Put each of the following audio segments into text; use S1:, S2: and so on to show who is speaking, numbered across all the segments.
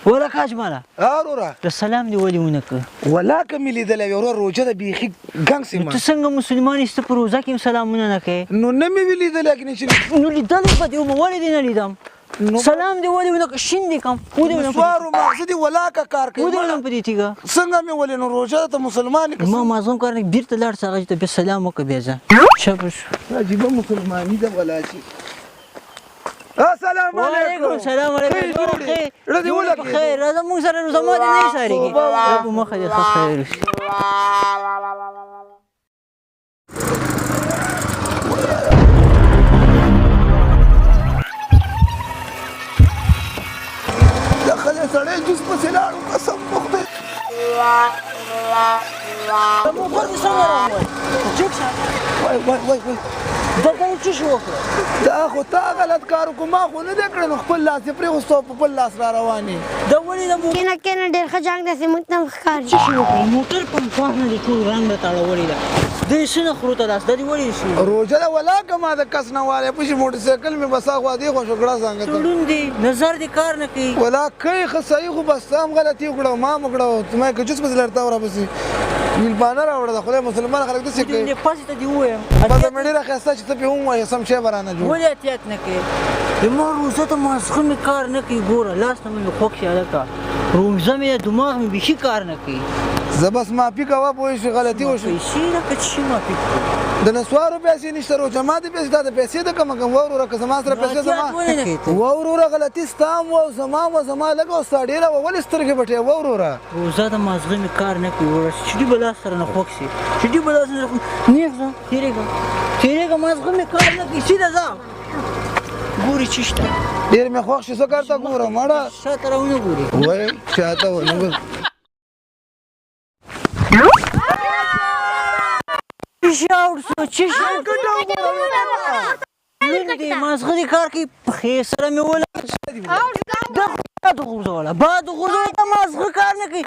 S1: ولا کاجماله
S2: وروره
S1: د سلام دې ولې ونه کړ
S2: ولا که مې لیدلی وروره روژه ده بیخي ګنګ سیمه
S1: ته څنګه مسلمان یې ته په روژه کې هم سلامونه نه کوې
S2: نو نه مې وي لیدلی کنې چې
S1: نو لیدلی به دې وم ولې دې نه لیدم سلام دې ولې ونه کړ شین دې کم
S2: نسوارو مغزه دې ولا که کار کوي
S1: ودې ولم په دې تیږه
S2: څنګه مې ولې نو روژه ده ته مسلمان یې
S1: ما مازغم کار نه بیرته لاړ څه هغه چې ته بیا سلام وکړه بیا ځه شابه شو
S2: عجیبه مسلماني ده ولا چې السلام علیکم
S1: السلام علیکم خیر راځه موږ سره روزه ماتې نه ایسارېږي په مخه دې ښه خیر وشي
S2: دا ښځې سړی جوس پسې لاړو قسم په خدای
S1: موټر دې څنګه راوړی چک شه
S2: وای
S1: دلته یې څه شي وکړه
S2: دا خو تا غلط کار وکړو ما خو نه دی کړی نو خپل لاس یې پرېغوستو په خپل لاس را روان یې
S1: دا ولې د موټر
S3: کېنه کېنه ډېر ښه جنګ داسې موږ ته هم ښکاري
S1: څه شي وکړه موټر په خوا نه دې ټول رنګ راته اړولې ده دوی څه نه خورو ته لاس دا دې ولې شو
S2: روژه ده ولا که ما د کس نه والی پشي موټرسایکل مې بس اخوا دې خوا شو کړه څنګه ته
S1: تړون دی نظر دې کار نه کوي
S2: ولا کوي ښه صحیح خو بس ته هم غلطي وکړه ما هم وکړه ما یې که جوس پسې لړتا ورپسې میلمانه راوړه د خدای مسلمان خلک داسې کوي
S1: دې پاسې ته دې ووایم
S2: بده مې ډېره ښایسته چې ته پرې ووایې سم شی به رانه جوړ
S1: ولې احتیاط نه کوې د ما روژه ته مازغه مې کار نه کوي ګوره لاس نه مې خوږ شي هلکه روژه مې دماغ مې بیخي کار نه کوي
S2: زه بس معافي کوه پوه شي غلطي وشو
S1: پیسې راکړه چې شي معافي کړو
S2: د نسوارو پیسې نشته روژه ماتې پیسې دا د پیسې د کمه کم وروره که زما سره پیسې زما وروره غلطي ستا هم و زما و زما لږه او ستا ډېره وه ولې سترګې پټې وروره
S1: روژه د مازغه مې کار نه کوي وروره چټي به لاس سره نه خوږ شي چټي به لاس سره نیغ ځه تېرېږه مازغه مې کار نه کوي سیده ځه ګوري چې شته
S2: ډېر مې خوښ شي څه کار ته ګوره مړه
S1: شاته را ونه ګوري
S2: وایي شاته ونه
S1: شاور شو چې دې مازغه دې کار کوي پښې سره مې وله باد غورځوله باد غورځوله ته مازغه کار نه کوي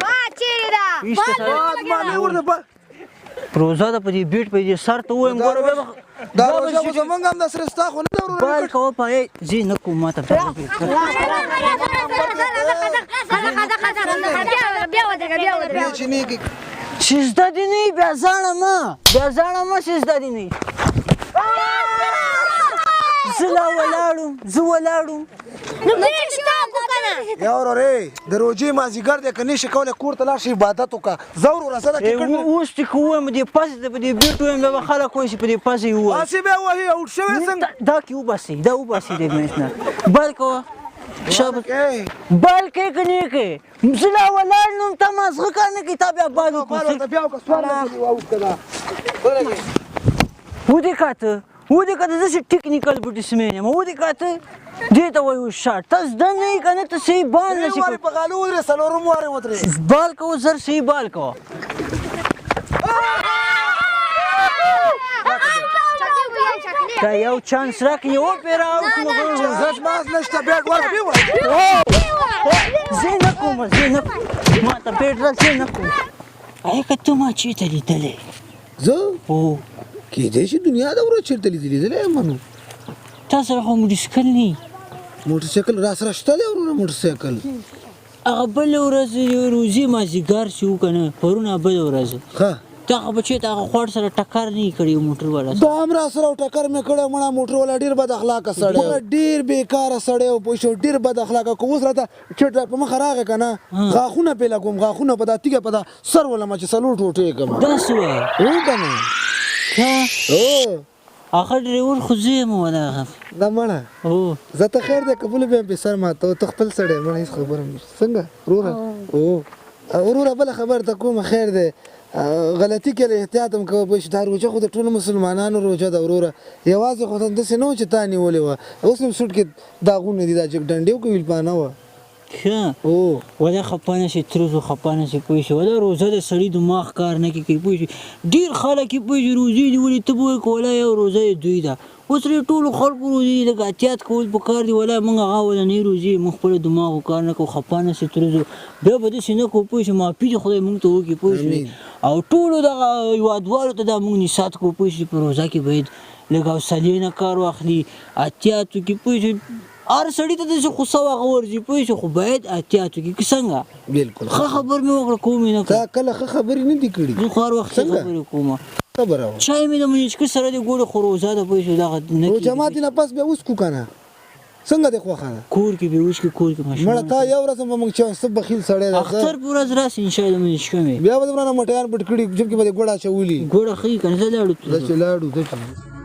S1: روژه ده په دې بیټ په دې سر ته ووایم ګوره بیا
S2: دا روژه خو زمونږ هم داسې ستا خو نه ده ورور
S1: بال کوه پای زه نه کوم ماته
S2: بیا چې نیږي
S1: سجده دې نه وي بیا زاړه مه سجده دې نه وي زه لا ولاړم
S2: یا ورورې د روژې مازدیګر دی که نه شي کولی کور ته لاړ شي عبادت وکړه زه ورور سره ټیکټ
S1: اوس چې که ووایم دې پاسې ته په دې بیټ ووایم بیا به خلک وایي چې په دې پاسې یې ووایي
S2: پاسې بیا وهي اوټ شوی څنګه
S1: دا کې وباسئ دې منځ نه بل کوه بال کې که نه کې زه لا ولاړ نوم ته مازغه کار نه کوي تا بیا بال ودې کاته داسې ټیکنیکل بټسمین یم ودې کاته دې ته وایي شاټ ته زده نه یې که نه ته صحیح بال نه شي
S2: په غالو ودرې څلورم وارې ودرې
S1: بال کوه زر صحیح بال کوه دا یو چانس راکړي یو وپېره
S2: زش ماز نشته بیټ ورکړي
S1: زه نه کوم ما ته بیټ را زه نه کوم آیا که ته ما چېرته لیدلی
S2: زه کېدای شي دنیا ده ورځ چېرته لیدلی یم نو
S1: تا سره خو موټرسایکل نه
S2: موټرسایکل را سره شته دی وروره موټرسایکل
S1: هغه بله ورځ روزي مازدیګر چې و که نه پرونه بله ورځ
S2: ښه
S1: تا خو به چېرته هغه خوړ سره ټکر نه یې کړی موټر والا
S2: دا هم را سره ټکر مې کړی مړه موټر والا ډېر بد اخلاقه سړی ډېر بېکاره سړی و پوه شو ډېر بد اخلاقه که اوس راته چېرته په مخه راغی که نه غاښونه پې لګوم غاښونه په دا تیږه په دا سر ولمه چې څلور ټوټې کړم
S1: داسې وایه
S2: هو که نه
S1: هغه ډریور خو زه یم ولا
S2: دا مړه
S1: هو
S2: زه ته خیر دی که بله بیا هم پې سر ماته ته خپل سړی مړه هېڅ خبره هم نشته څنګه وروره وروره بله خبره ته کومه خیر دی غلطي کې احتیاط هم کوه پوه شو دا روژه خو د ټولو مسلمانانو روژه ده وروره یوازې خو داسې نه و چې تا نیولې وه اوس هم سوټ کې داغونه دي دا جګ ډنډې و که ویلپانه وه
S1: ښه ولا خفه نه شي تروزو خفه نه شي پوه شي ولا روژه د سړي دماغ کار نه کوي پوه شي ډېر خلک یې پوه شي روزې نیولې ته به وایې که ولا یو روژه یې دوی ده اوس ټولو خلکو روزې لږ احتیاط کول پکار دي ولا موږ هغه ولنۍ روزې موږ خپله دماغ کار نه کوو خفه نه شي تروزو بیا به داسې نه کوو پوه شي معافي دې خدای موږ ته وکړي پوه شي او ټولو دغه هېوادوالو ته دا موږ نصیحت کوو پوه شي په روژه کې باید لږ حوصلې نه کار واخلي احتیاط وکړي پوه شي هر سړي ته داسې غوسه واغه ورځي پوه شو خو باید احتیاط وکړي که څنګه
S2: بالکل
S1: ښه خبر مې وکړه کوم یې نه
S2: تا
S1: کړه
S2: کله ښه خبرې نه دي کړي
S1: زه خو هر وخت ښې
S2: څنګه؟
S1: خبرې کوم
S2: خبره وه
S1: چای مې د منیچکه سره د ګوړه خو روزه ده پوه شو دغه نه
S2: او
S1: کېږي.
S2: جماعت نه پس بیا اوس کو کنه څنګه دې خوښه ده
S1: کور کې به وشکې کور کې
S2: مړه
S1: ماشومان
S2: تا یو ورځ به موږ چې سب بخیل سړی ده
S1: اختر په ورځ راسي انشاءالله منیچکه مې
S2: بیا به درانه مټیان پټ کړي جب کې به دې ګوړه چولي
S1: ګوړه ښه یي که نه زه لاړو
S2: دا چې لاړو